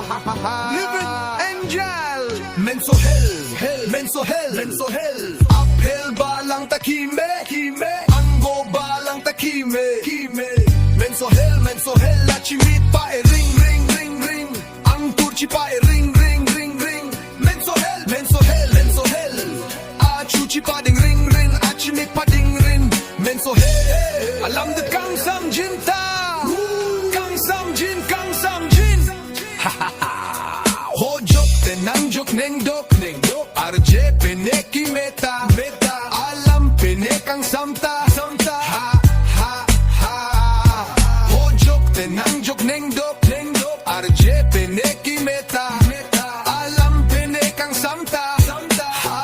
Living angel. Menso hell, menso hell, menso hell. Uphill balang takime, kime. Anggo balang takime, kime. Menso hell, achimit pa e ring, ring, ring, ring. Ang turchi pa e ring, ring, ring, ring. Menso hell, menso hell, menso hell. Achuchi pa ding ring, ring. Achimit pa ding ring. Menso hell. Alam de kang sam jin ta. Kang sam jin, kang sam jin. Ho jok tenang jok neng dok, neng dok. Arje peneki meta, meta. Alam penekang samta, samta. Ha ha ha. Ho jok tenang jok neng dok, neng dok. Arje peneki meta, meta. Alam penekang samta, samta. Ha.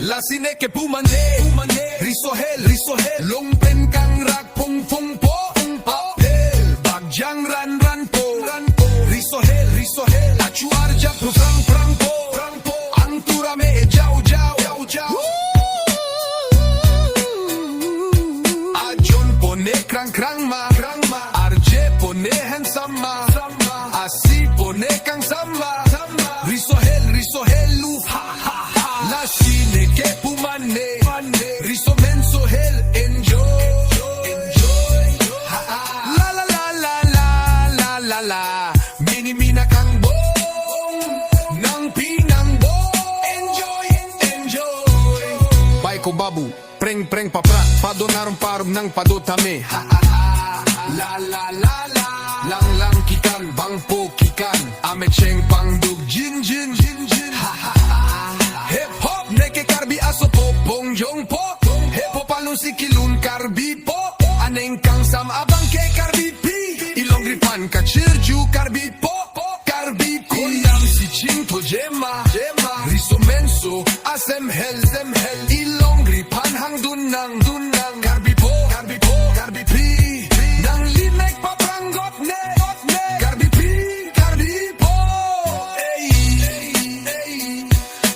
La sine ke pumane, pumane. Risohel, risohel. Longpen kang rak pung pung po, pung po. Bagjang ran ran po, ran po. Risohel, risohel. Achu arja prang prang po, prang po. Antura me e jau jau, jau jau. Ajon pone krang krang ma, krang ma. Arje pone handsome ma, sama. Asi pone kang sama, sama. Risohel, risohel lu, ha ha ha. La sine ke pumane, pane. Riso menso hel, enjoy, enjoy. Ha ha. La la la la la la la la. Mini mina kang bong, nang pinang bong. Enjoy, enjoy. Pai ko babu, preng preng papra. Padonarum parum nang padotame. Ha ha ha. La la la la. Lang lang kikan, bang po kikan. Ame cheng pang dug jin jin jin jin. Ha ha ha. Hip hop neke karbi aso po, bong jong po. Hip hop alun si kilun karbi po. Aneng kang sam abang ke karbi pi. Ilong ripan kachirju karbi po. Karbi pi. Kondam si chinto jema, jema. Riso menso asem hel, sem hel. Ilong ripan hang dunang, dunang. Karbi po, karbi po, karbi pi. Nang linek pa pranggot ne, ne. Karbi pi, karbi po. Ey, ey, ey.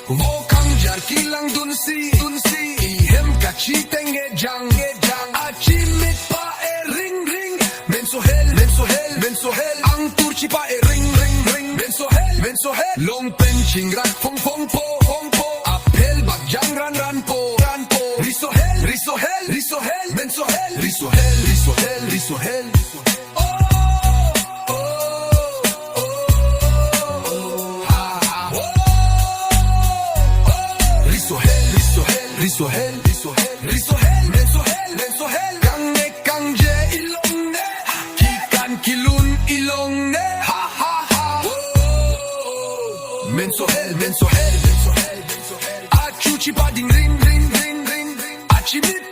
Wokang jar kilang dunsi, dunsi. Ihem kachiteng ejang, ejang. Achimit pa e ring, ring. Menso hel, menso hel, menso hel. Ang turchi pa e ring, ring, ring. Menso hel, menso hel. Long pen chingrak fong fong po, fong po. Apel bagjang ran ran po, ran po. Riso hel, riso hel, riso hel. Menso hel, riso hel, riso hel, riso hel. Oh, oh, oh, oh. Ha, ha. Oh, oh. Riso hel, riso hel, riso hel, riso hel, riso hel. Menso hel, menso hel. Kang ne, kang je, ilong ne. Kikan kilun, ilong ne. Ha, ha, ha. Oh. Menso hel, menso hel, menso hel, menso hel. Achuchi pa ding ring, ring, ring, ring, ring. Achimit